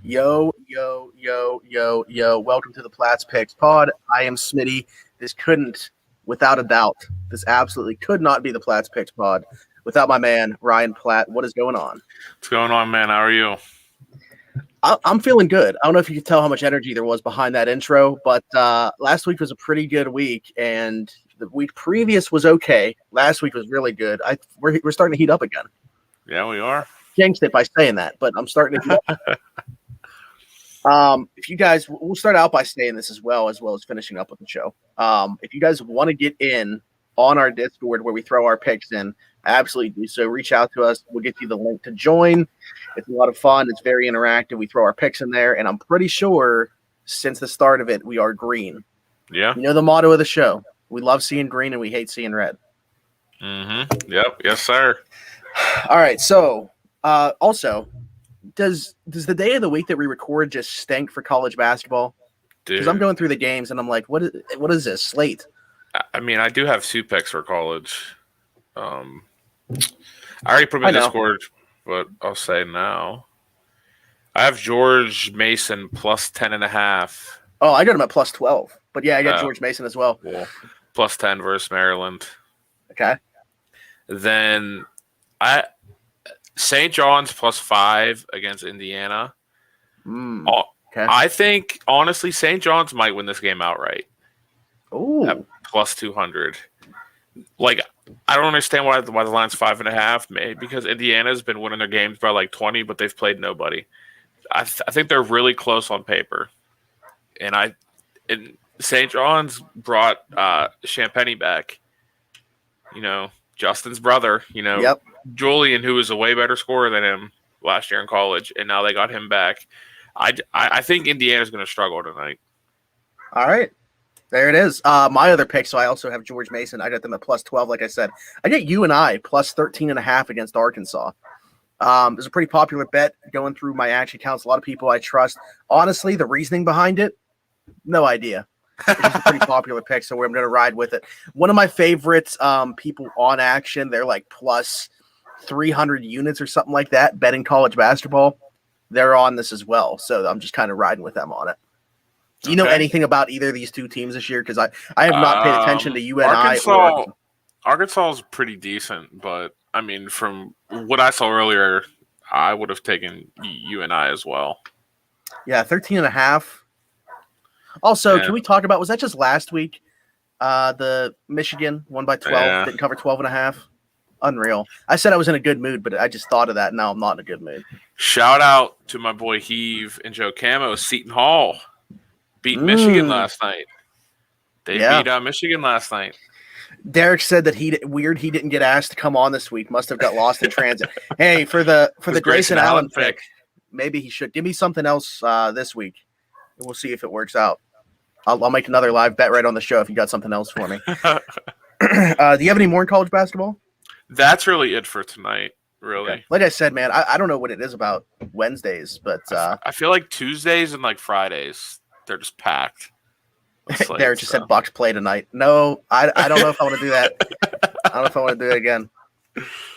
Yo, yo, yo, yo, yo. Welcome to the Platts Picks Pod. I am Smitty. This couldn't, without a doubt, this absolutely could not be the Platts Picks Pod without my man, Ryan Platt. What is going on? What's going on, man? How are you? I'm feeling good. I don't know if you could tell how much energy there was behind that intro, but last week was a pretty good week, and the week previous was okay. Last week was really good. We're starting to heat up again. Yeah, we are. Jinxed it by saying that, but I'm starting to heat up. If you guys, we'll start out by saying this as well as finishing up with the show. If you guys want to get in on our Discord where we throw our picks in, absolutely do so. Reach out to us. We'll get you the link to join. It's a lot of fun. It's very interactive. We throw our picks in there, and I'm pretty sure since the start of it, we are green. Yeah. You know the motto of the show. We love seeing green and we hate seeing red. Mm-hmm. Yep. Yes, sir. All right. So, also, does the day of the week that we record just stink for college basketball? Because I'm going through the games and I'm like, what is this slate? I mean, I do have 2 picks for college. I already put them in Discord, but I'll say now. I have George Mason plus 10.5. Oh, I got him at plus 12. But yeah, I got George Mason as well. Cool. Plus 10 versus Maryland. Okay. Then St. John's plus 5 against Indiana. Okay. I think, honestly, St. John's might win this game outright. Ooh. Plus 200. Like, I don't understand why the line's 5.5. Maybe because Indiana's been winning their games by like 20, but they've played nobody. I think they're really close on paper. And St. John's brought Champagny back. You know, Justin's brother. You know, Yep. Julian, who was a way better scorer than him last year in college, and now they got him back. I think Indiana's going to struggle tonight. All right. There it is. My other pick, so I also have George Mason. I got them at plus 12, like I said. I get UNI plus 13.5 against Arkansas. It's a pretty popular bet going through my action accounts. A lot of people I trust. Honestly, the reasoning behind it, no idea. It's just a pretty popular pick, so I'm going to ride with it. One of my favorites people on action, they're like plus 300 units or something like that, betting college basketball. They're on this as well, so I'm just kind of riding with them on it. Do you know anything about either of these two teams this year? Because I have not paid attention to UNI. Arkansas is pretty decent, but I mean, from what I saw earlier, I would have taken UNI as well. Yeah, 13.5. Also, can we talk about, was that just last week? The Michigan won by 12, didn't cover 12.5. Unreal. I said I was in a good mood, but I just thought of that. Now I'm not in a good mood. Shout out to my boy Heave and Joe Camo, Seton Hall. Beat Michigan last night. They beat Michigan last night. Derek said that he didn't get asked to come on this week. Must have got lost in transit. Hey, for the Grayson Allen pick, maybe he should give me something else this week. We'll see if it works out. I'll make another live bet right on the show if you got something else for me. Do you have any more in college basketball? That's really it for tonight. Really, okay. Like I said, man, I don't know what it is about Wednesdays, but I feel like Tuesdays and like Fridays. They're just packed. Derek just said Bucks play tonight. No, I don't know if I want to do that. I don't know if I want to do it again.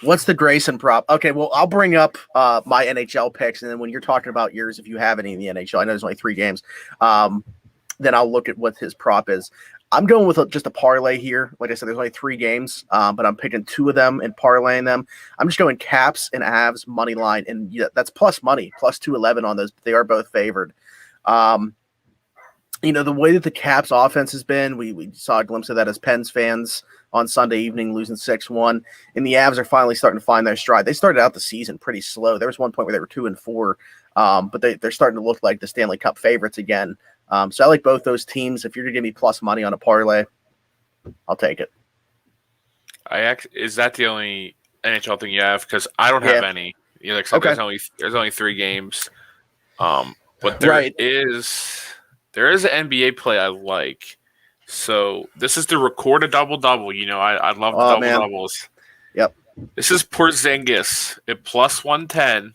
What's the Grayson prop? Okay, well, I'll bring up my NHL picks, and then when you're talking about yours, if you have any in the NHL, I know there's only 3 games, then I'll look at what his prop is. I'm going with just a parlay here. Like I said, there's only 3 games, but I'm picking 2 of them and parlaying them. I'm just going Caps and Avs money line, and that's plus money, plus 211 on those. But they are both favored. You know, the way that the Caps offense has been, we saw a glimpse of that as Pens fans on Sunday evening, losing 6-1. And the Avs are finally starting to find their stride. They started out the season pretty slow. There was one point where they were 2-4, but they're starting to look like the Stanley Cup favorites again. So I like both those teams. If you're going to give me plus money on a parlay, I'll take it. Is that the only NHL thing you have? Because I don't have any. You know, except there's only 3 games. But there is an NBA play I like. So this is the recorded double-double. You know, I love the double-doubles. Yep. This is Porzingis at plus 110.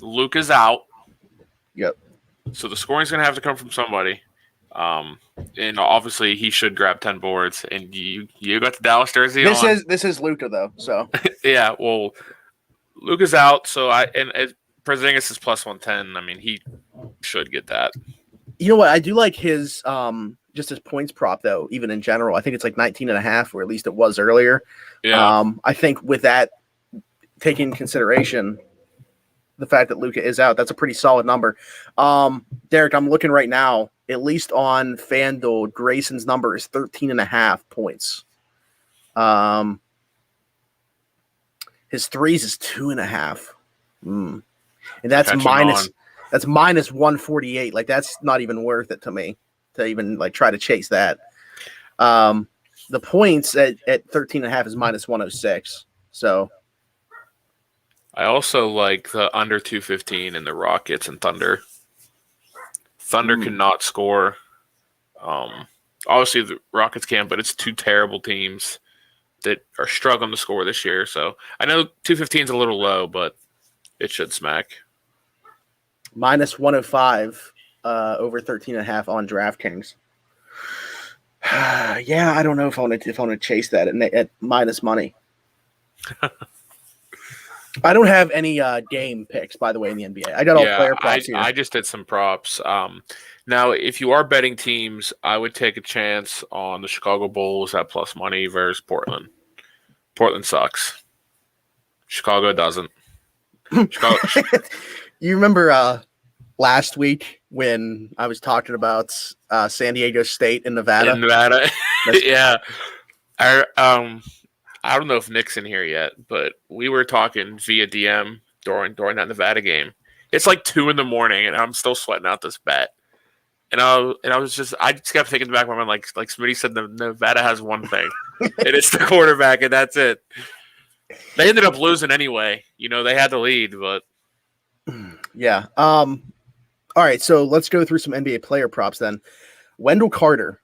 Luke is out. Yep. So the scoring's going to have to come from somebody. And obviously he should grab 10 boards. And you got the Dallas jersey on. This is Luka though. So yeah, well, Luke is out. So Porzingis is plus 110. I mean, he should get that. You know what? I do like his just his points prop though. Even in general, I think it's like 19.5, or at least it was earlier. Yeah. I think with that taking into consideration the fact that Luka is out, that's a pretty solid number. Derek, I'm looking right now. At least on FanDuel, Grayson's number is 13.5 points. His threes is 2.5. And that's minus 148. Like, that's not even worth it to me to even like try to chase that. The points at 13.5 is minus 106. So I also like the under 215 in the Rockets and Thunder. Thunder cannot score. Obviously the Rockets can, but it's two terrible teams that are struggling to score this year. So I know 215 is a little low, but it should smack. Minus 105 over 13.5 on DraftKings. Yeah, I don't know if I want to chase that at minus money. I don't have any game picks, by the way, in the NBA. I got all player props here. I just did some props. Now, if you are betting teams, I would take a chance on the Chicago Bulls at plus money versus Portland. Portland sucks. Chicago doesn't. You remember last week when I was talking about San Diego State and Nevada? In Nevada, yeah. I don't know if Nick's in here yet, but we were talking via DM during that Nevada game. It's like 2 a.m, and I'm still sweating out this bet. And I just kept thinking back in my mind, like Smitty said, Nevada has one thing, and it's the quarterback, and that's it. They ended up losing anyway. You know, they had the lead, but yeah. All right, so let's go through some NBA player props then. Wendell Carter.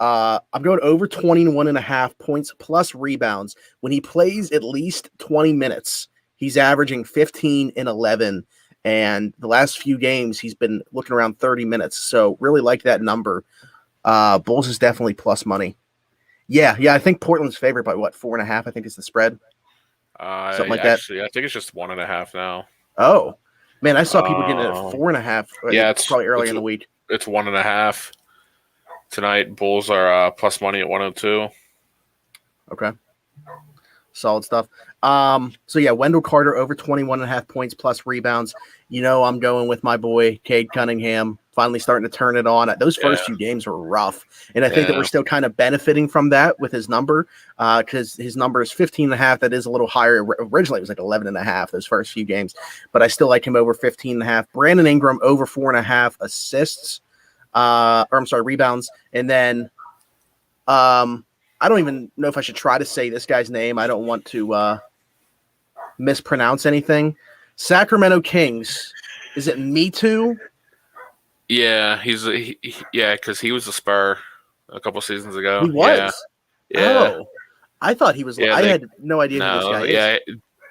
I'm going over 21.5 points plus rebounds. When he plays at least 20 minutes, he's averaging 15 and 11. And the last few games, he's been looking around 30 minutes. So really like that number. Bulls is definitely plus money. Yeah. I think Portland's favored by 4.5? I think is the spread. Something like that. I think it's just 1.5 now. Oh, man, I saw people getting it at 4.5. Yeah, it's probably early in the week. It's 1.5. Tonight, Bulls are plus money at 102. Okay. Solid stuff. So yeah, Wendell Carter over 21.5 points plus rebounds. You know, I'm going with my boy Cade Cunningham, finally starting to turn it on. Those first few games were rough. And I think that we're still kind of benefiting from that with his number, because his number is 15.5. That is a little higher. Originally, it was like 11.5 those first few games, but I still like him over 15.5. Brandon Ingram over 4.5 assists. Rebounds. And then I don't even know if I should try to say this guy's name. I don't want to mispronounce anything. Sacramento Kings. Is it Me Too? Yeah, because he was a Spur a couple seasons ago. He was? Yeah. Oh, I thought he was. I had no idea who this guy is. Yeah,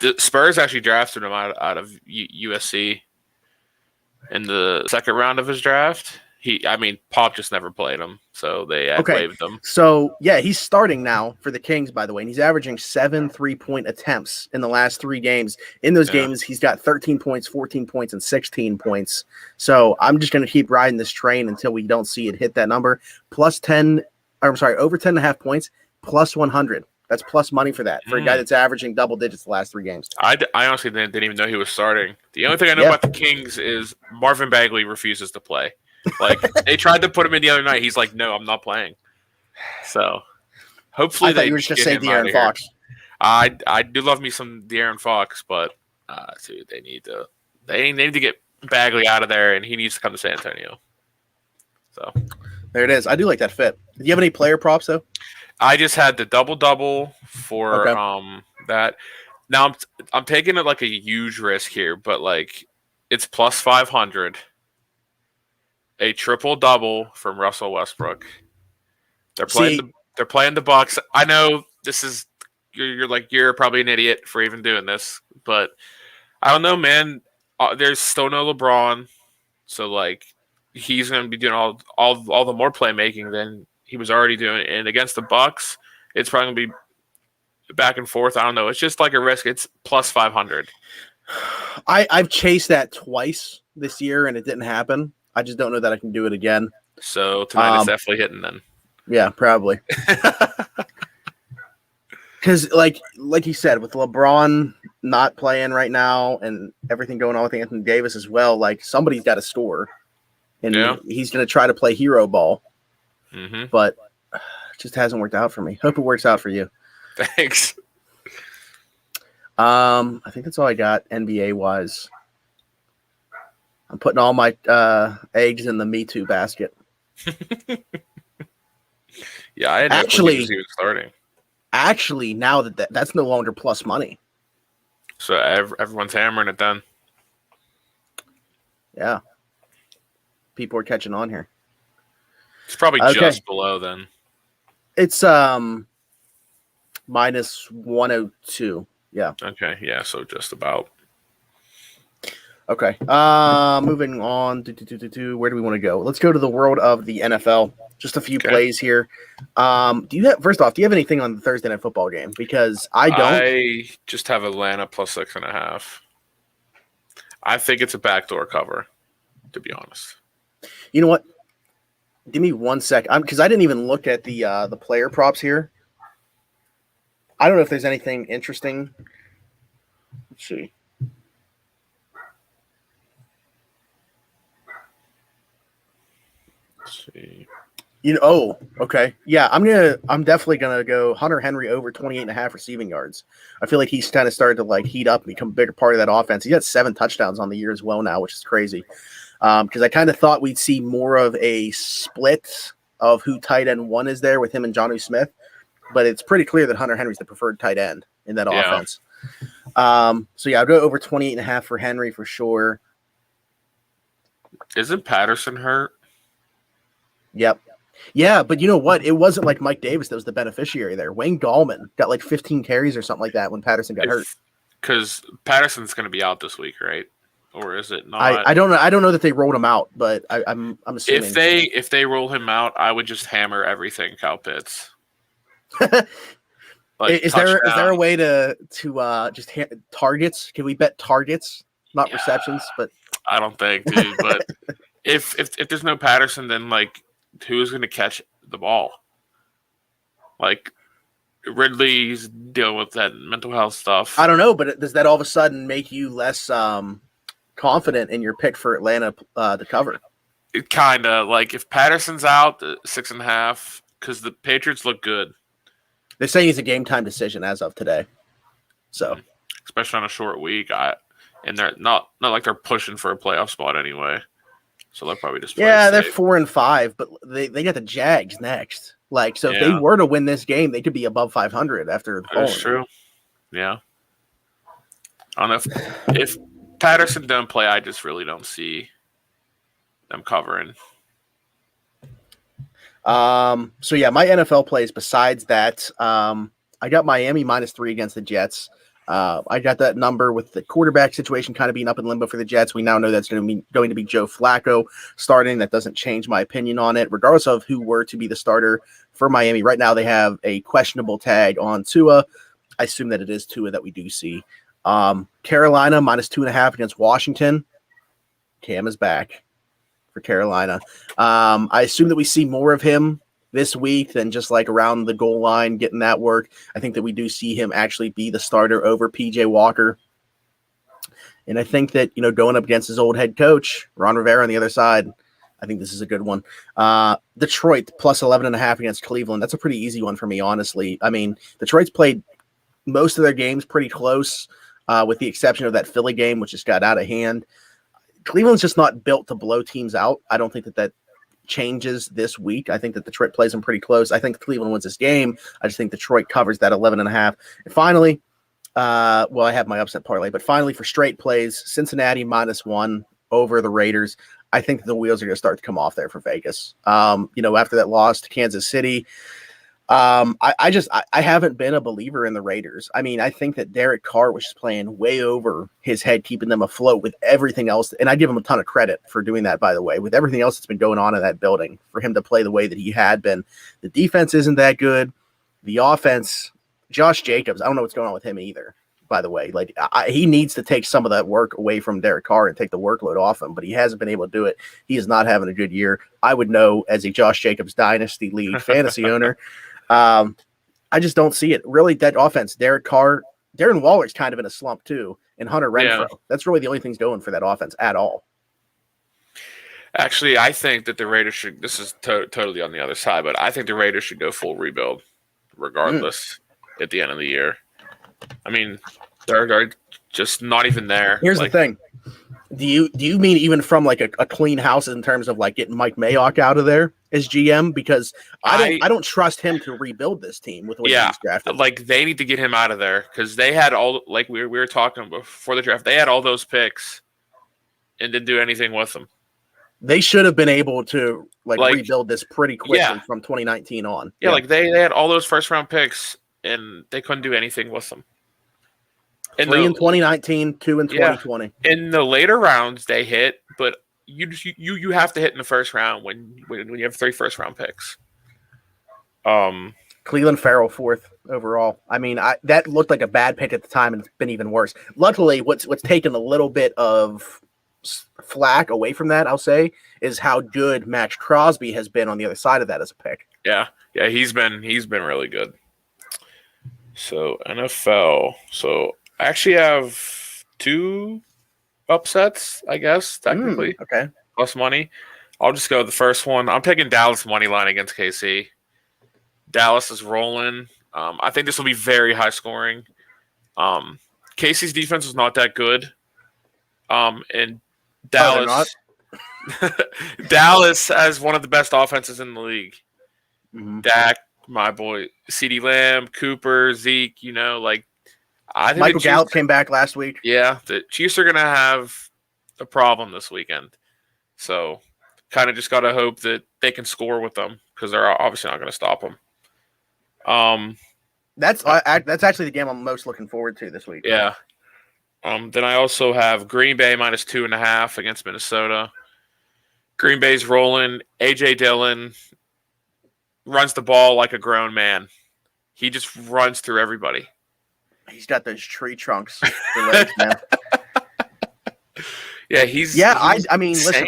the Spurs actually drafted him out of USC in the second round of his draft. Pop just never played him, so they waived him. So, yeah, he's starting now for the Kings, by the way, and he's averaging 7 3-point attempts in the last 3 games. In those games, he's got 13 points, 14 points, and 16 points. So I'm just going to keep riding this train until we don't see it hit that number. Over 10.5 points, plus 100. That's plus money for that, for a guy that's averaging double digits the last 3 games. I honestly didn't even know he was starting. The only thing I know about the Kings is Marvin Bagley refuses to play. Like, they tried to put him in the other night. He's like, no, I'm not playing. So, hopefully I thought you were just going to say Darren Fox. I do love me some Darren Fox, but dude, they need to get Bagley out of there, and he needs to come to San Antonio. So, there it is. I do like that fit. Do you have any player props, though? I just had the double for that. Now, I'm taking it like a huge risk here, but like it's plus 500. A triple-double from Russell Westbrook. They're playing the Bucks. I know this is you're probably an idiot for even doing this, but I don't know, man. There's still no LeBron, so like he's going to be doing all the more playmaking than he was already doing. And against the Bucks, it's probably going to be back and forth. I don't know. It's just like a risk. It's plus 500. I've chased that twice this year and it didn't happen. I just don't know that I can do it again. So tonight it's definitely hitting then. Yeah, probably. Because like you said, with LeBron not playing right now and everything going on with Anthony Davis as well, like somebody's got to score, and he's going to try to play hero ball. Mm-hmm. But it just hasn't worked out for me. Hope it works out for you. Thanks. I think that's all I got NBA wise. I'm putting all my eggs in the Me Too basket. Yeah, I had actually he was starting. Actually, now that's no longer plus money. So everyone's hammering it then. Yeah. People are catching on here. It's probably just below then. It's minus 102. Yeah. Okay. Yeah. So just about. Okay. Moving on. Where do we want to go? Let's go to the world of the NFL. Just a few plays here. Do you have anything on the Thursday night football game? Because I don't. I just have Atlanta plus 6.5. I think it's a backdoor cover, to be honest. You know what? Give me 1 sec. Because I didn't even look at the player props here. I don't know if there's anything interesting. Let's see. Okay. Yeah, I'm definitely gonna go Hunter Henry over 28.5 receiving yards. I feel like he's kind of started to like heat up and become a bigger part of that offense. He's got 7 touchdowns on the year as well now, which is crazy. Because I kind of thought we'd see more of a split of who tight end 1 is there with him and Jonnu Smith, but it's pretty clear that Hunter Henry's the preferred tight end in that offense. So yeah, I'll go over 28.5 for Henry for sure. Isn't Patterson hurt? Yep. Yeah, but you know what? It wasn't like Mike Davis that was the beneficiary there. Wayne Gallman got like 15 carries or something like that when Patterson got hurt. Because Patterson's going to be out this week, right? Or is it not? I don't know. I don't know that they rolled him out, but I'm assuming if they roll him out, I would just hammer everything Kyle Pitts. Is there a way to just targets? Can we bet targets, not receptions? But I don't think, dude. But if there's no Patterson, then like who's going to catch the ball? Like Ridley's dealing with that mental health stuff. I don't know, but does that all of a sudden make you less confident in your pick for Atlanta to cover? It kind of like if Patterson's out, 6.5, because the Patriots look good. They're saying it's a game time decision as of today. So, especially on a short week, and they're not like they're pushing for a playoff spot anyway. So they'll probably just they're 4-5, but they got the Jags next. Like, so if they were to win this game, they could be above 500 after. That's true. Yeah. I don't know if Patterson don't play, I just really don't see them covering. So yeah, my NFL plays besides that, I got Miami -3 against the Jets. I got that number with the quarterback situation kind of being up in limbo for the Jets. We now know that's going to be Joe Flacco starting. That doesn't change my opinion on it, regardless of who were to be the starter for Miami. Right now, they have a questionable tag on Tua. I assume that it is Tua that we do see. Carolina -2.5 against Washington. Cam is back for Carolina. I assume that we see more of him this week than just like around the goal line getting that work. I think that we do see him actually be the starter over PJ Walker. And I think that, going up against his old head coach, Ron Rivera on the other side, I think this is a good one. Detroit +11.5 against Cleveland. That's a pretty easy one for me, honestly. I mean, Detroit's played most of their games pretty close, with the exception of that Philly game, which just got out of hand. Cleveland's just not built to blow teams out. I don't think that changes this week. I think that Detroit plays them pretty close. I think Cleveland wins this game. I just think Detroit covers that 11.5. And finally, I have my upset parlay, but finally for straight plays, Cincinnati -1 over the Raiders. I think that the wheels are going to start to come off there for Vegas. After that loss to Kansas City, I haven't been a believer in the Raiders. I mean, I think that Derek Carr was just playing way over his head, keeping them afloat with everything else. And I give him a ton of credit for doing that, by the way, with everything else that's been going on in that building, for him to play the way that he had been. The defense isn't that good. The offense, Josh Jacobs, I don't know what's going on with him either. by the way. Like he needs to take some of that work away from Derek Carr and take the workload off him, but he hasn't been able to do it. He is not having a good year. I would know as a Josh Jacobs Dynasty League fantasy owner. I just don't see it. Really, that offense, Derek Carr, Darren Waller's kind of in a slump too, and Hunter Renfrow. Yeah. That's really the only things going for that offense at all. Actually, I think that the Raiders should. This is totally on the other side, but I think the Raiders should go full rebuild, regardless, at the end of the year. I mean, they're just not even there. Here's the thing: do you mean even from like a clean house in terms of like getting Mike Mayock out of there as GM? Because I don't trust him to rebuild this team with what he's drafted. Like they need to get him out of there because they had all like we were talking before the draft. They had all those picks and didn't do anything with them. They should have been able to like rebuild this pretty quickly from 2019 on. Yeah, like they had all those first round picks and they couldn't do anything with them. 3 in 2019, 2 in 2020. In the later rounds, they hit, but you have to hit in the first round when you have 3 first round picks. Cleveland Farrell 4th overall. I mean, that looked like a bad pick at the time, and it's been even worse. Luckily, what's taken a little bit of flack away from that, I'll say, is how good Max Crosby has been on the other side of that as a pick. Yeah, he's been really good. So NFL. So I actually have 2 upsets, I guess, technically. Okay. Plus money. I'll just go with the first one. I'm taking Dallas money line against KC. Dallas is rolling. I think this will be very high scoring. KC's defense is not that good. And Dallas Dallas has one of the best offenses in the league. Mm-hmm. Dak, my boy, CeeDee Lamb, Cooper, Zeke, I think Michael Gallup came back last week. Yeah, the Chiefs are going to have a problem this weekend. So kind of just got to hope that they can score with them because they're obviously not going to stop them. That's actually the game I'm most looking forward to this week. Yeah. Then I also have Green Bay minus 2.5 against Minnesota. Green Bay's rolling. A.J. Dillon runs the ball like a grown man. He just runs through everybody. He's got those tree trunks for legs, man. Yeah, he's I mean, listen,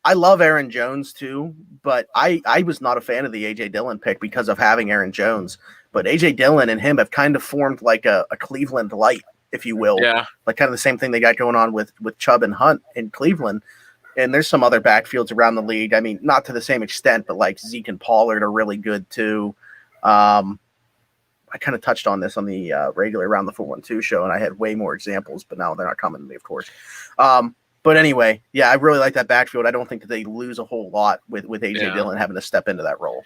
I love Aaron Jones too, but I was not a fan of the A.J. Dillon pick because of having Aaron Jones. But A.J. Dillon and him have kind of formed like a Cleveland light, if you will. Yeah. Like kind of the same thing they got going on with Chubb and Hunt in Cleveland. And there's some other backfields around the league. I mean, not to the same extent, but like Zeke and Pollard are really good too. I kind of touched on this on the regular Around the 412 show, and I had way more examples, but now they're not coming to me, of course. But anyway, yeah, I really like that backfield. I don't think that they lose a whole lot with A.J. Dillon having to step into that role.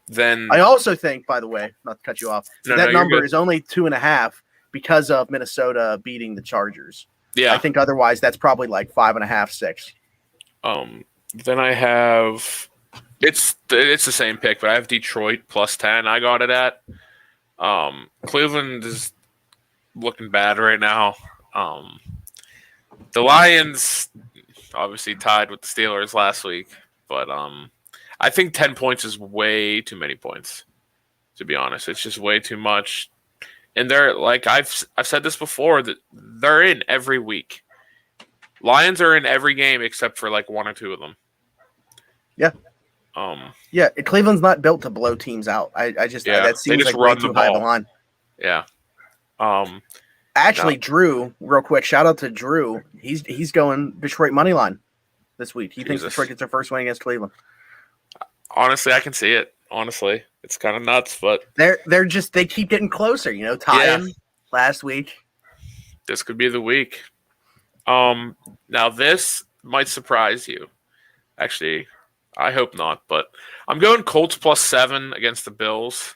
Then I also think, by the way, not to cut you off, that number is only 2.5 because of Minnesota beating the Chargers. Yeah, I think otherwise that's probably like 5.5, 6. Then I have it's the same pick, but I have Detroit plus 10. I got it at. Cleveland is looking bad right now. The Lions obviously tied with the Steelers last week, but I think 10 points is way too many points. To be honest, it's just way too much. And they're like I've said this before that they're in every week. Lions are in every game except for like 1 or 2 of them. Yeah. Yeah, Cleveland's not built to blow teams out. That seems like way too high of a line. Yeah. Actually, Drew, real quick, shout out to Drew. He's going Detroit Moneyline this week. He thinks Detroit gets their first win against Cleveland. Honestly, I can see it. Honestly, it's kind of nuts, but they keep getting closer. Tying last week. This could be the week. Now this might surprise you. Actually, I hope not, but I'm going Colts plus 7 against the Bills.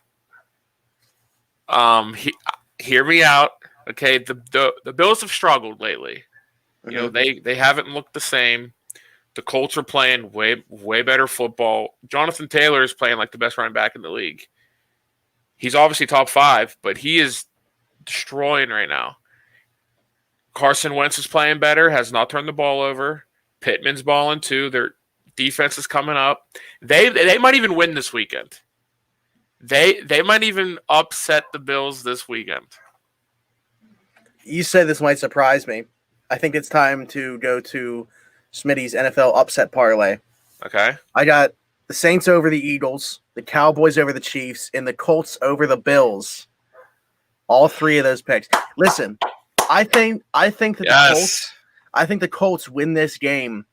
Hear me out. Okay, the Bills have struggled lately. Mm-hmm. They haven't looked the same. The Colts are playing way better football. Jonathan Taylor is playing like the best running back in the league. He's obviously top 5, but he is destroying right now. Carson Wentz is playing better, has not turned the ball over. Pittman's balling too. Their defense is coming up. They might even win this weekend. They might even upset the Bills this weekend. You said this might surprise me. I think it's time to go to Smitty's NFL upset parlay. Okay. I got the Saints over the Eagles, the Cowboys over the Chiefs, and the Colts over the Bills. All three of those picks. Listen, I think that the Colts win this game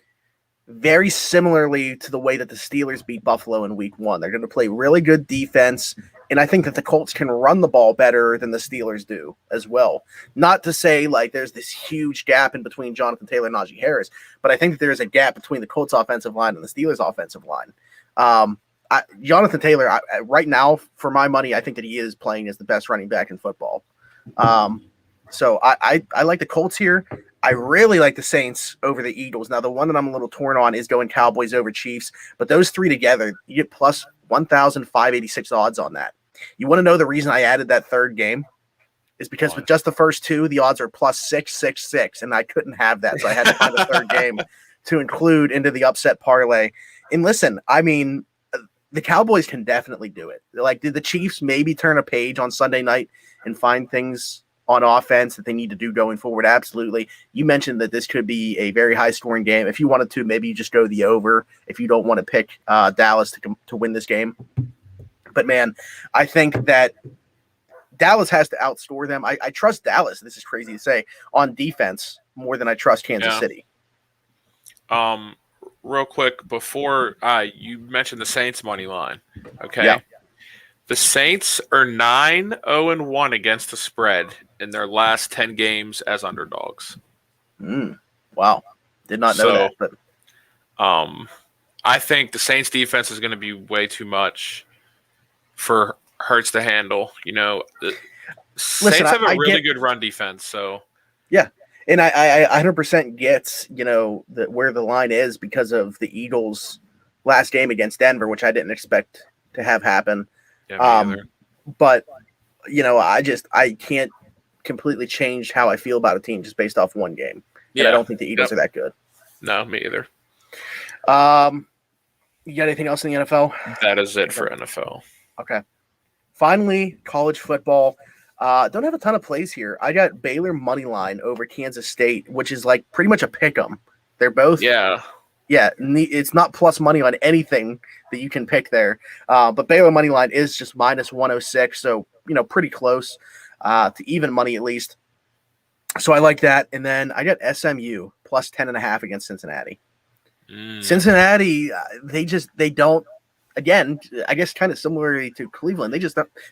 very similarly to the way that the Steelers beat Buffalo in week 1. They're going to play really good defense, and I think that the Colts can run the ball better than the Steelers do as well. Not to say like there's this huge gap in between Jonathan Taylor and Najee Harris, but I think that there's a gap between the Colts offensive line and the Steelers offensive line. Jonathan Taylor, right now, for my money, I think that he is playing as the best running back in football. So I like the Colts here. I really like the Saints over the Eagles. Now, the one that I'm a little torn on is going Cowboys over Chiefs, but those three together, you get plus 1,586 odds on that. You want to know the reason I added that third game? Is because with just the first two, the odds are plus 666, and I couldn't have that, so I had to find a third game to include into the upset parlay. And listen, I mean, the Cowboys can definitely do it. Like, did the Chiefs maybe turn a page on Sunday night and find things on offense that they need to do going forward? Absolutely. You mentioned that this could be a very high-scoring game. If you wanted to, maybe you just go the over if you don't want to pick Dallas to win this game. But, man, I think that Dallas has to outscore them. I trust Dallas, this is crazy to say, on defense more than I trust Kansas City. Real quick, before you mentioned the Saints money line, okay? Yeah. The Saints are 9-0-1 against the spread in their last 10 games as underdogs. Wow. Did not know that. But I think the Saints defense is going to be way too much for Hurts to handle. You know, the Saints have a really good run defense. So yeah. And I 100% get, you know, where the line is because of the Eagles' last game against Denver, which I didn't expect to have happen. Yeah, but, you know, I can't completely change how I feel about a team just based off one game. Yeah. And I don't think the Eagles are that good. No, me either. You got anything else in the NFL? That is it for NFL. Okay. Finally, college football. Don't have a ton of plays here. I got Baylor Moneyline over Kansas State, which is like pretty much a pick 'em. They're both. Yeah. Yeah, it's not plus money on anything that you can pick there. But Baylor Moneyline is just minus 106, so, you know, pretty close to even money at least. So I like that. And then I got SMU plus 10.5 against Cincinnati. Cincinnati, they don't, again, I guess kind of similarly to Cleveland, they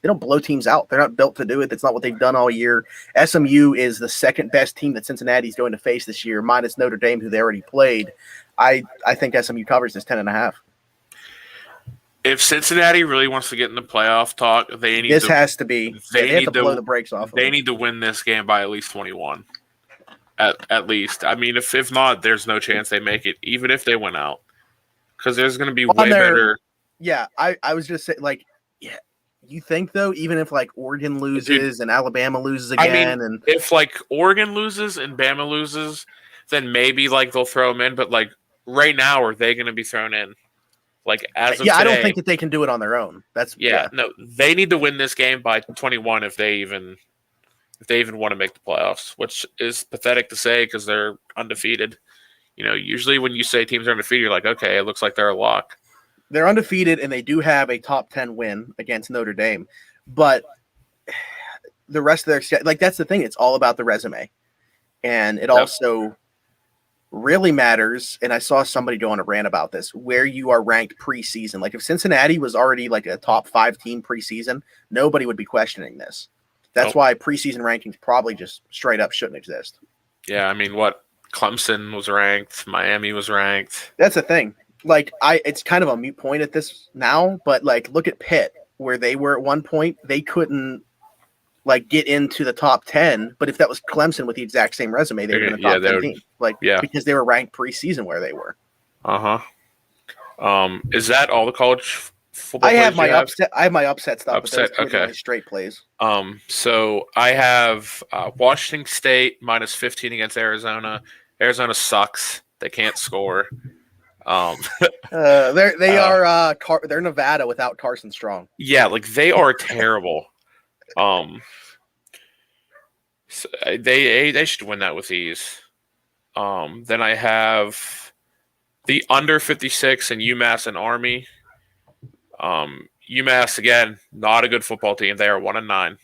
don't blow teams out. They're not built to do it. That's not what they've done all year. SMU is the second best team that Cincinnati's going to face this year, minus Notre Dame, who they already played. I think SMU covers this 10.5. If Cincinnati really wants to get in the playoff talk, they need have to blow the brakes off. They need to win this game by at least 21. At least. I mean, if not, there's no chance they make it, even if they win out. Because there's going to be way better. Yeah, I was just saying, like, yeah, you think, though, even if, like, Oregon loses and Alabama loses again. I mean, if, like, Oregon loses and Bama loses, then maybe, like, they'll throw them in. But, like, right now, are they going to be thrown in? Like, as of today, I don't think that they can do it on their own. No, they need to win this game by 21 if they even want to make the playoffs, which is pathetic to say because they're undefeated. You know, usually when you say teams are undefeated, you're like, okay, it looks like they're a lock. They're undefeated, and they do have a top 10 win against Notre Dame. But the rest of their – like, that's the thing. It's all about the resume. And it also really matters, and I saw somebody go on a rant about this, where you are ranked preseason. Like, if Cincinnati was already, like, a top 5 team preseason, nobody would be questioning this. That's why preseason rankings probably just straight up shouldn't exist. Yeah, I mean, Clemson was ranked. Miami was ranked. That's the thing. Like, it's kind of a moot point at this now, but, like, look at Pitt, where they were at one point. They couldn't, like, get into the top 10, but if that was Clemson with the exact same resume, they would have been a top 10 team. Like, because they were ranked preseason where they were. Is that all the college football I have my upset stuff, but those are straight plays. So I have Washington State minus 15 against Arizona. Arizona sucks. They can't score. They're Nevada without Carson Strong. Yeah, like they are terrible. So they should win that with ease. Then I have the under 56 in UMass and Army. UMass, again, not a good football team. They are 1-9.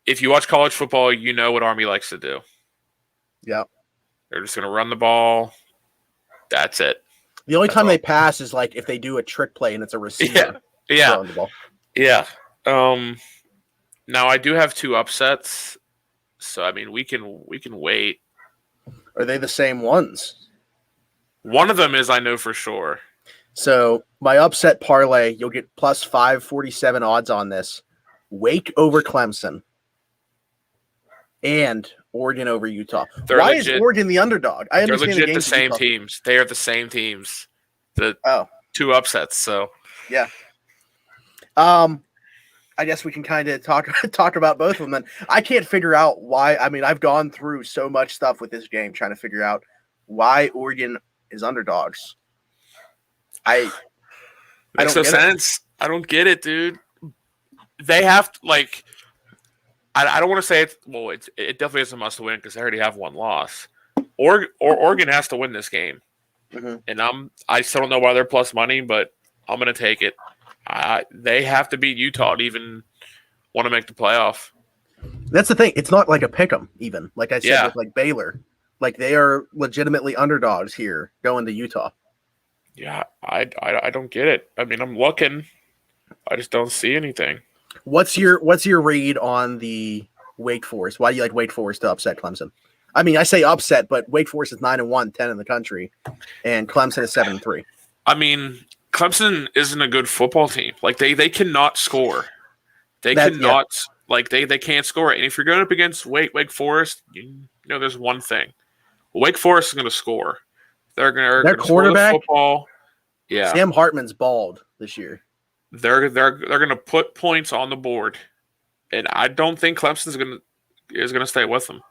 If you watch college football, you know what Army likes to do. Yeah. They're just going to run the ball. That's it. The only time they pass is like if they do a trick play and it's a receiver. Yeah. The ball. Yeah. Now I do have 2 upsets. So I mean we can wait. Are they the same ones? One of them is, I know for sure. So my upset parlay, you'll get plus 547 odds on this. Wake over Clemson and Oregon over Utah. Why is Oregon the underdog? I understand they're legit the same teams. They are the same teams. The 2 upsets. So yeah. I guess we can kind of talk about both of them. Then I can't figure out why. I mean, I've gone through so much stuff with this game trying to figure out why Oregon is underdogs. I makes no sense. I don't get it, dude. They have to, like. I don't want to say it. Well, it definitely is a must win because they already have 1 loss. Oregon has to win this game, and I still don't know why they're plus money, but I'm gonna take it. They have to beat Utah to even want to make the playoff. That's the thing. It's not like a pick 'em, even. Like I said with like Baylor. Like they are legitimately underdogs here going to Utah. Yeah, I don't get it. I mean, I'm looking. I just don't see anything. What's your read on the Wake Forest? Why do you like Wake Forest to upset Clemson? I mean, I say upset, but Wake Forest is 9-1, 10 in the country, and Clemson is 7-3. I mean, Clemson isn't a good football team. Like they cannot score. They can't score. And if you're going up against Wake Forest, you know there's one thing. Wake Forest is going to score. They're going to quarterback score the football. Yeah, Sam Hartman's bald this year. They're going to put points on the board, and I don't think Clemson is going to stay with them.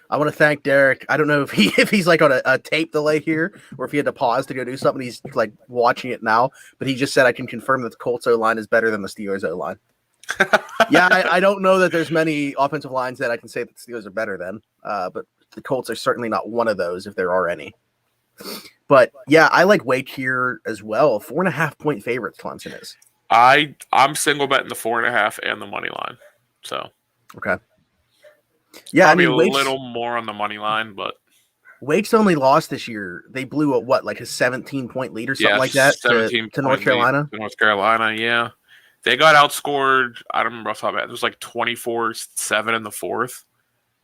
I want to thank Derek. I don't know if he's like on a tape delay here or if he had to pause to go do something. He's like watching it now, but he just said I can confirm that the Colts O-line is better than the Steelers O-line. Yeah, I don't know that there's many offensive lines that I can say that the Steelers are better than, but the Colts are certainly not one of those if there are any. But yeah, I like Wake here as well. 4.5 point favorites Clemson is. I'm single betting the 4.5 and the money line. So okay. Yeah, probably a little more on the money line, but Wake's only lost this year. They blew like a 17-point lead or something like that to North Carolina. North Carolina, yeah. They got outscored. I don't remember off the top of my head. It was like 24-7 in the 4th.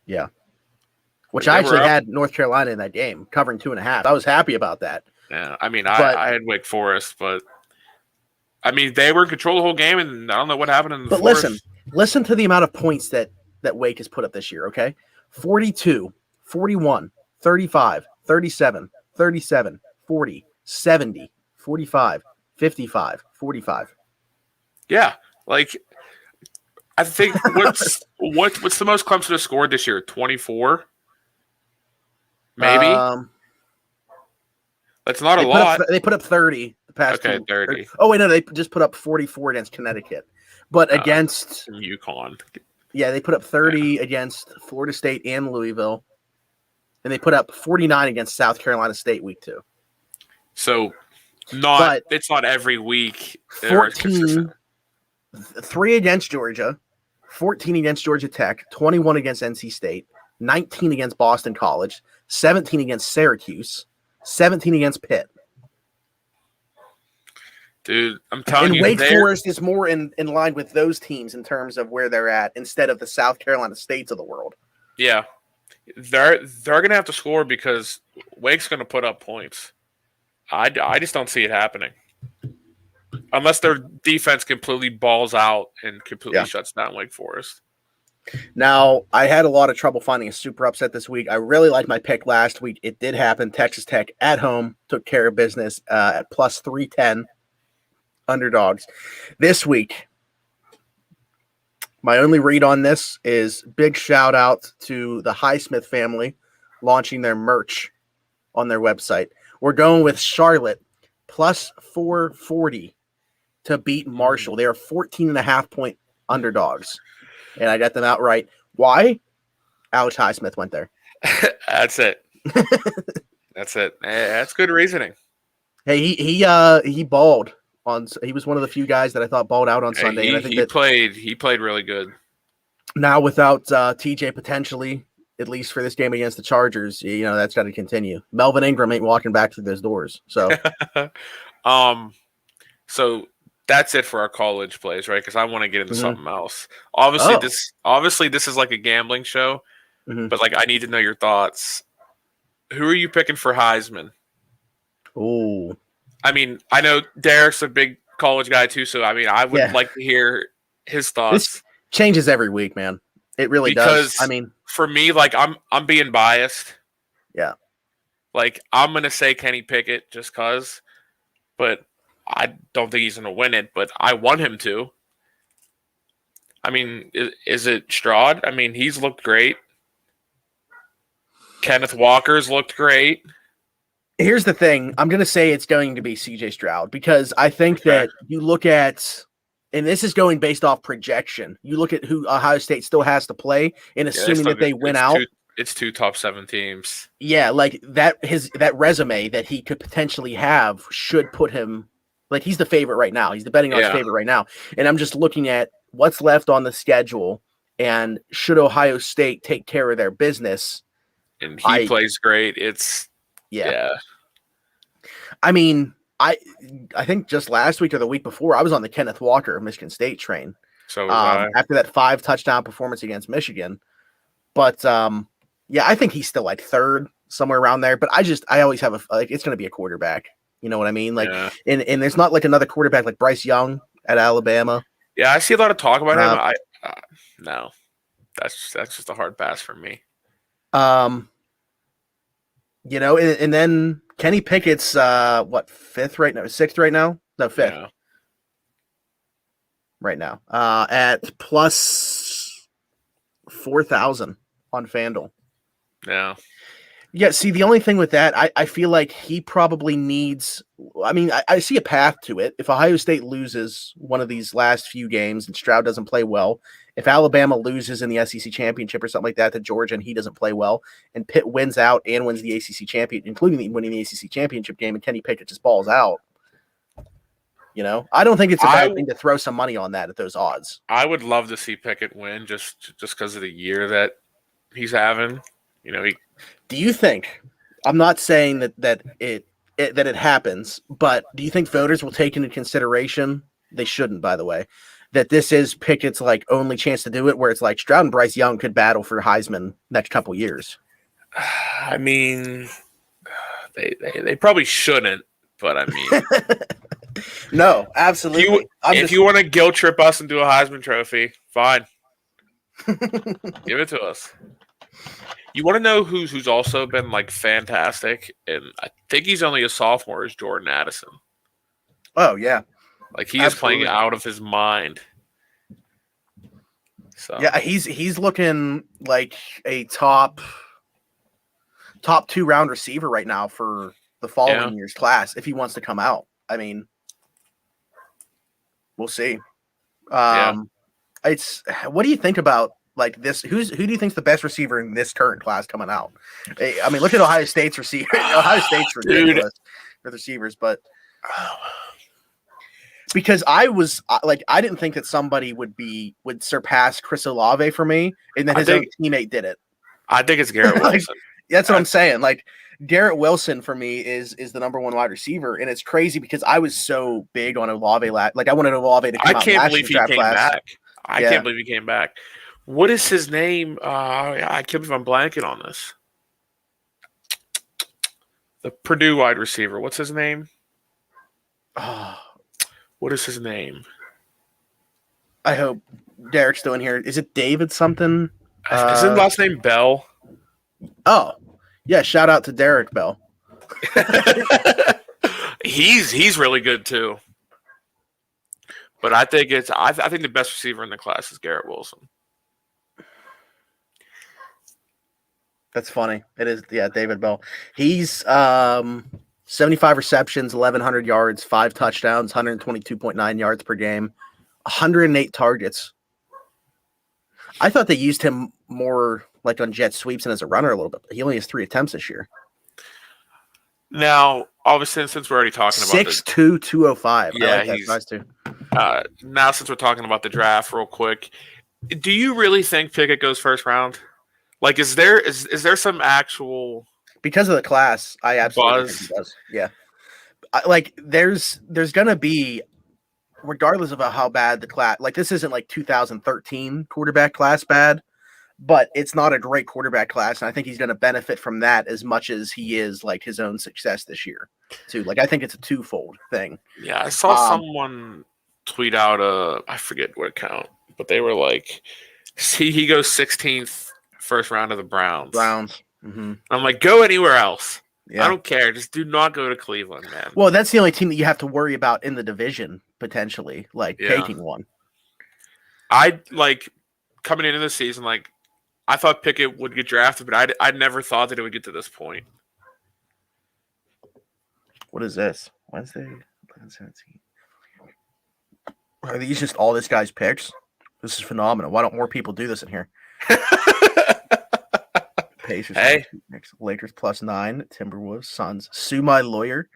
Yeah. Which I actually had North Carolina in that game, covering 2.5. I was happy about that. Yeah, I mean, I had Wake Forest, but I mean, they were in control the whole game, and I don't know what happened in the fourth. But listen to the amount of points that Wake has put up this year, okay? 42, 41, 35, 37, 37, 40, 70, 45, 55, 45. Yeah, like I think what's the most Clemson has scored this year? 24, maybe. That's not a lot. They put up 30 the past. Okay, 30. Oh wait, no, they just put up 44 against Connecticut, but against UConn. Yeah, they put up 30 against Florida State and Louisville, and they put up 49 against South Carolina State week 2. So, it's not every week. 14, 3 against Georgia, 14 against Georgia Tech, 21 against NC State, 19 against Boston College, 17 against Syracuse, 17 against Pitt. Dude, I'm telling you, Wake Forest is more in line with those teams in terms of where they're at instead of the South Carolina States of the world. Yeah, they're going to have to score because Wake's going to put up points. I just don't see it happening unless their defense completely balls out and completely shuts down Wake Forest. Now, I had a lot of trouble finding a super upset this week. I really liked my pick last week. It did happen. Texas Tech at home took care of business at plus 310. Underdogs. This week, my only read on this is big shout out to the Highsmith family launching their merch on their website. We're going with Charlotte plus 440 to beat Marshall. They are 14.5 point underdogs, and I got them outright. Why? Alex Highsmith went there. That's it. That's it. That's good reasoning. Hey, he balled on. He was one of the few guys that I thought balled out on Sunday, and I think he played really good. Now without TJ potentially, at least for this game against the Chargers, that's got to continue. Melvin Ingram ain't walking back through those doors. So, so that's it for our college plays, right? Because I want to get into something else. Obviously, this is like a gambling show, but like I need to know your thoughts. Who are you picking for Heisman? Oh, I mean, I know Derek's a big college guy too, so I mean, I would like to hear his thoughts. This changes every week, man. It really does. I mean, for me, like I'm being biased. Yeah. Like I'm gonna say Kenny Pickett just cause, but I don't think he's gonna win it. But I want him to. I mean, is it Stroud? I mean, he's looked great. Kenneth Walker's looked great. Here's the thing. I'm going to say it's going to be CJ Stroud because I think that you look at, and this is going based off projection, you look at who Ohio State still has to play and assuming that they win out. It's 2 top 7 teams. Yeah, like that resume that he could potentially have should put him, like he's the favorite right now. He's the betting odds favorite right now. And I'm just looking at what's left on the schedule and should Ohio State take care of their business. And he plays great. Yeah. I mean, I think just last week or the week before, I was on the Kenneth Walker of Michigan State train. So after that 5 touchdown performance against Michigan. But I think he's still like third, somewhere around there. But I always have it's going to be a quarterback. You know what I mean? Like, and there's not like another quarterback like Bryce Young at Alabama. Yeah, I see a lot of talk about him. No, that's just a hard pass for me. And then Kenny Pickett's fifth right now, sixth right now? No, fifth. Yeah. Right now. At plus 4,000 on FanDuel. Yeah. Yeah, see, the only thing with that, I feel like he probably needs – I mean, I see a path to it. If Ohio State loses one of these last few games and Stroud doesn't play well, if Alabama loses in the SEC championship or something like that to Georgia and he doesn't play well, and Pitt wins out and wins the ACC championship, including winning the ACC championship game, and Kenny Pickett just balls out, I don't think it's a bad thing to throw some money on that at those odds. I would love to see Pickett win just because of the year that he's having. Do you think? I'm not saying that it happens, but do you think voters will take into consideration? They shouldn't, by the way, that this is Pickett's like only chance to do it, where it's like Stroud and Bryce Young could battle for Heisman next couple years. I mean, they probably shouldn't, but I mean, no, absolutely. If you want to guilt trip us into a Heisman Trophy, fine, give it to us. You want to know who's also been like fantastic, and I think he's only a sophomore, is Jordan Addison. Oh yeah, like he is playing out of his mind. So yeah, he's looking like a top 2 round receiver right now for the following year's class if he wants to come out. I mean, we'll see. It's what do you think about? Like this, who do you think's the best receiver in this current class coming out? I mean, look at Ohio State's receiver. Ohio State's ridiculous for the receivers, but because I didn't think that somebody would surpass Chris Olave for me, and then his own teammate did it. I think it's Garrett Wilson. That's what I'm saying. Like Garrett Wilson for me is the number 1 wide receiver, and it's crazy because I was so big on Olave. Like I wanted Olave to come out. I can't believe he came back. I can't believe he came back. What is his name? I can't believe I'm blanking on this. The Purdue wide receiver. What's his name? What is his name? I hope Derek's still in here. Is it David something? Is his last name Bell? Oh, yeah. Shout out to Derek Bell. He's really good too. But I think the best receiver in the class is Garrett Wilson. That's funny. It is, David Bell. He's 75 receptions, 1,100 yards, 5 touchdowns, 122.9 yards per game, 108 targets. I thought they used him more like on jet sweeps and as a runner a little bit. He only has 3 attempts this year. Now, obviously, since we're already talking about 6'2", 205. Yeah, I like that he's size too. Now since we're talking about the draft real quick, do you really think Pickett goes first round? Like, is there some actual Because of the class, I absolutely think buzz? he does. Yeah. There's going to be, regardless of how bad the class, like this isn't like 2013 quarterback class bad, but it's not a great quarterback class. And I think he's going to benefit from that as much as he is like his own success this year too. Like, I think it's a twofold thing. Yeah, I saw someone tweet out I forget what account, but they were like, see, he goes 16th first round of the Browns. Mm-hmm. I'm like, go anywhere else. Yeah. I don't care. Just do not go to Cleveland, man. Well, that's the only team that you have to worry about in the division, potentially, taking one. I like coming into the season, like I thought Pickett would get drafted, but I never thought that it would get to this point. What is this? Wednesday, 11/17. Are these just all this guy's picks? This is phenomenal. Why don't more people do this in here? Pacers, hey, Lakers +9, Timberwolves, Suns. Sue my lawyer.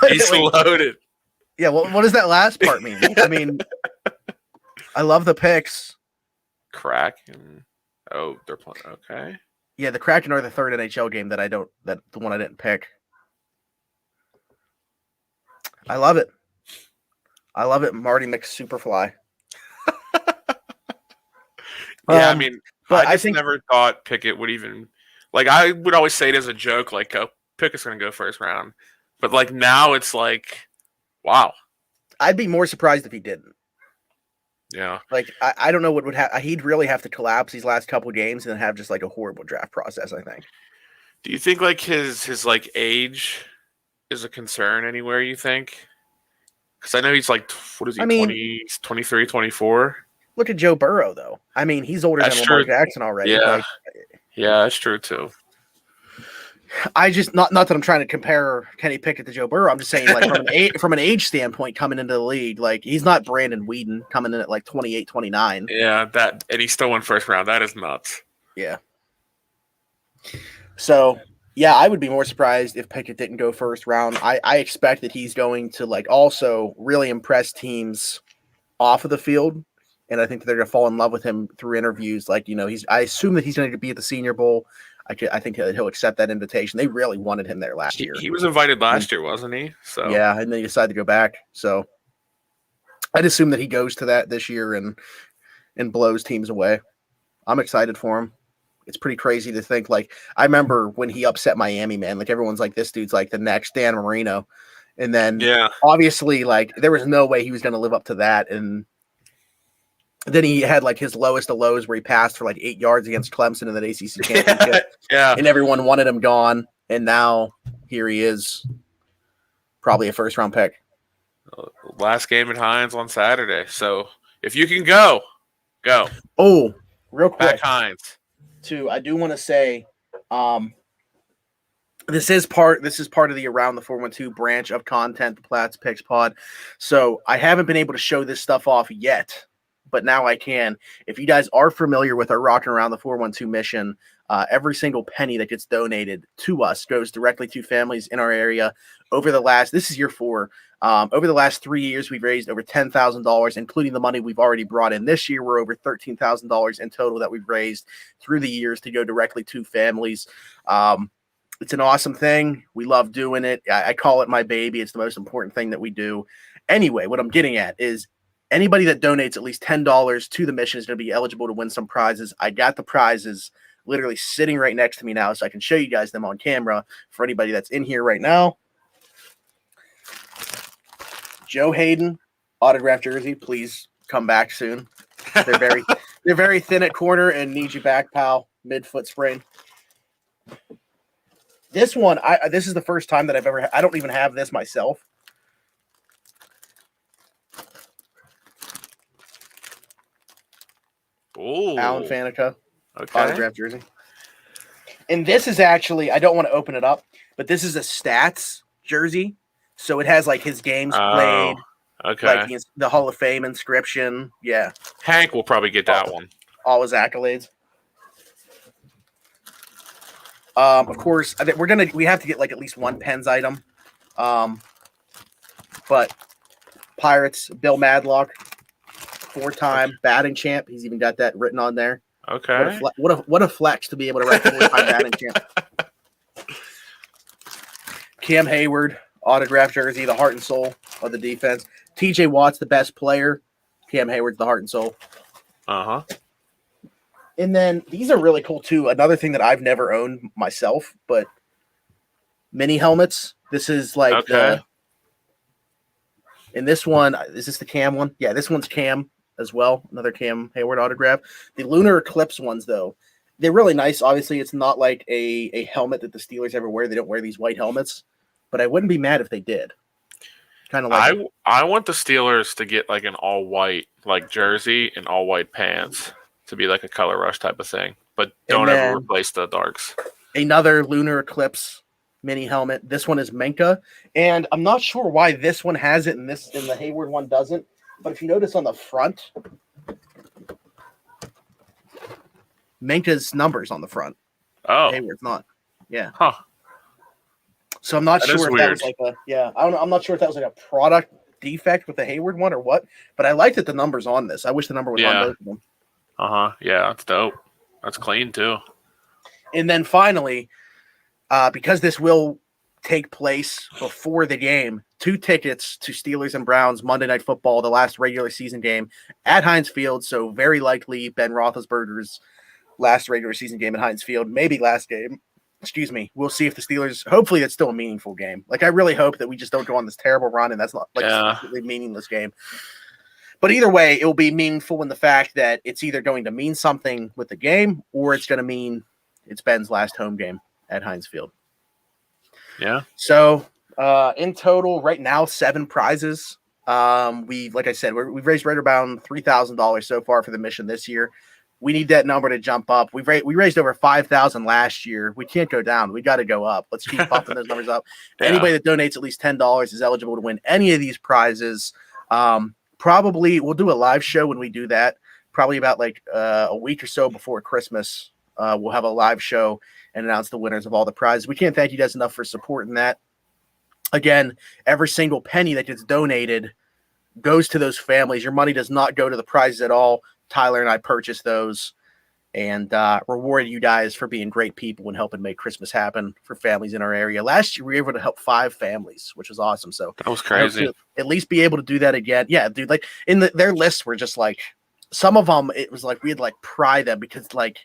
He's loaded. Yeah, well, what does that last part mean? I mean, I love the picks. Kraken. Oh, they're playing. Okay. Yeah, the Kraken are the third NHL game the one I didn't pick. I love it. Marty McSuperfly. Yeah, I mean, but I just never thought Pickett would even like. I would always say it as a joke, like, "Oh, Pickett's going to go first round," but like now it's like, wow. I'd be more surprised if he didn't. Yeah, like I don't know what would happen. He'd really have to collapse these last couple games and then have just like a horrible draft process, I think. Do you think like his like age is a concern anywhere? You think? Because I know he's like, what is he? 20, 23, 24. Look at Joe Burrow, though. I mean, he's older than Lamar Jackson already. Yeah, yeah, that's true too. I just not that I'm trying to compare Kenny Pickett to Joe Burrow. I'm just saying, like from an age standpoint, coming into the league, like he's not Brandon Whedon coming in at like 28, 29. Yeah, and he still won first round. That is nuts. Yeah. So yeah, I would be more surprised if Pickett didn't go first round. I expect that he's going to like also really impress teams off of the field. And I think that they're going to fall in love with him through interviews. Like, I assume that he's going to be at the Senior Bowl. I think he'll accept that invitation. They really wanted him there last year. He was invited last year, wasn't he? So yeah, and then he decided to go back. So I'd assume that he goes to that this year and blows teams away. I'm excited for him. It's pretty crazy to think. Like, I remember when he upset Miami, man. Like, everyone's like, this dude's like the next Dan Marino. And then obviously, like, there was no way he was going to live up to that. And then he had like his lowest of lows where he passed for like 8 yards against Clemson in that ACC championship. Yeah. And everyone wanted him gone. And now here he is, probably a first round pick. Last game at Hines on Saturday. So if you can go. Oh, real quick. Back Hines. Too, I do want to say, this is part of the Around the 412 branch of content, the Platt's Picks Pod. So I haven't been able to show this stuff off yet, but now I can. If you guys are familiar with our Rockin' Around the 412 mission, every single penny that gets donated to us goes directly to families in our area. This is year 4. Over the last 3 years, we've raised over $10,000, including the money we've already brought in this year. We're over $13,000 in total that we've raised through the years to go directly to families. It's an awesome thing. We love doing it. I call it my baby. It's the most important thing that we do. Anyway, what I'm getting at is anybody that donates at least $10 to the mission is going to be eligible to win some prizes. I got the prizes literally sitting right next to me now, so I can show you guys them on camera for anybody that's in here right now. Joe Hayden, autographed jersey. Please come back soon. They're very thin at corner and need you back, pal. Mid-foot sprain. This one, this is the first time that I've ever. I don't even have this myself. Oh, Alan Faneca, okay. autographed jersey. And this is actually, I don't want to open it up, but this is a stats jersey. So it has like his games played, okay, like the Hall of Fame inscription. Yeah, Hank will probably get that one. all his accolades. Of course, I think we have to get like at least one Pens item. But Pirates, Bill Madlock, 4-time batting champ. He's even got that written on there. Okay. What a flex to be able to write 4-time batting champ. Cam Hayward, autographed jersey, the heart and soul of the defense. TJ Watt's the best player. Cam Hayward's the heart and soul. Uh-huh. And then these are really cool too. Another thing that I've never owned myself, but mini helmets. This is like and this one, is this the Cam one? Yeah, this one's Cam as well. Another Cam Hayward autograph. The Lunar Eclipse ones, though, they're really nice. Obviously, it's not like a helmet that the Steelers ever wear. They don't wear these white helmets, but I wouldn't be mad if they did. Kind of like I want the Steelers to get like an all white like jersey and all white pants to be like a color rush type of thing, but don't ever replace the darks. Another Lunar Eclipse mini helmet. This one is Minka, and I'm not sure why this one has it and the Hayward one doesn't. But if you notice on the front, Minka's numbers on the front. Oh, Hayward's not. Yeah. Huh. So I'm not sure if that was like I'm not sure if that was like a product defect with the Hayward one or what. But I like that the number's on this. I wish the number was on both of them. Yeah, that's dope. That's clean too. And then finally, because this will take place before the game, 2 tickets to Steelers and Browns Monday Night Football, the last regular season game at Heinz Field. So very likely Ben Roethlisberger's last regular season game at Heinz Field, maybe last game. Excuse me. We'll see if the Steelers. Hopefully, it's still a meaningful game. Like I really hope that we just don't go on this terrible run and that's not like a completely meaningless game. But either way, it will be meaningful in the fact that it's either going to mean something with the game or it's going to mean it's Ben's last home game at Heinz Field. Yeah. So in total, right now, 7 prizes. Like I said, we've raised right around $3,000 so far for the mission this year. We need that number to jump up. We raised over $5,000 last year. We can't go down. We got to go up. Let's keep bumping those numbers up. Anybody that donates at least $10 is eligible to win any of these prizes. Probably we'll do a live show when we do that. Probably about like a week or so before Christmas. We'll have a live show and announce the winners of all the prizes. We can't thank you guys enough for supporting that. Again, every single penny that gets donated goes to those families. Your money does not go to the prizes at all. Tyler and I purchased those and rewarded you guys for being great people and helping make Christmas happen for families in our area. Last year, we were able to help 5 families, which was awesome. So that was crazy. At least be able to do that again. Yeah, dude, like their lists were just like, some of them, it was like, we'd like pry them because like,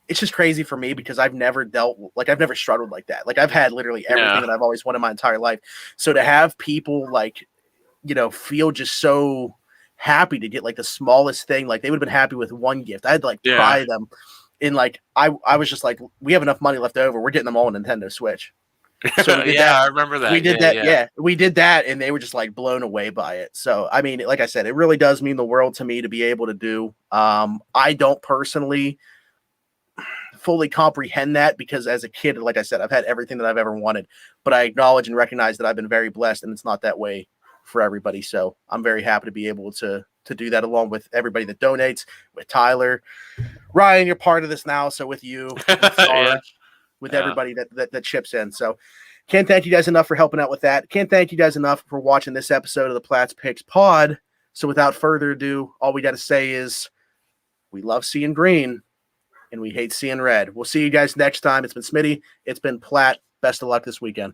it's just crazy for me because I've never struggled like that. Like I've had literally everything that I've always wanted my entire life. So to have people like, feel just so happy to get like the smallest thing, like they would have been happy with one gift. I had to like pry them in like, I was just like, we have enough money left over. We're getting them all on Nintendo Switch. So I remember that. We did that. Yeah, we did that. And they were just like blown away by it. So, I mean, like I said, it really does mean the world to me to be able to do. I don't personally fully comprehend that because as a kid, like I said, I've had everything that I've ever wanted, but I acknowledge and recognize that I've been very blessed and it's not that way for everybody. So I'm very happy to be able to do that along with everybody that donates, with Tyler, Ryan, you're part of this now. So with you, with Sarge, with everybody that chips in. So can't thank you guys enough for helping out with that. Can't thank you guys enough for watching this episode of the Platt's Picks pod. So without further ado, all we got to say is we love seeing green and we hate seeing red. We'll see you guys next time. It's been Smitty. It's been Platt. Best of luck this weekend.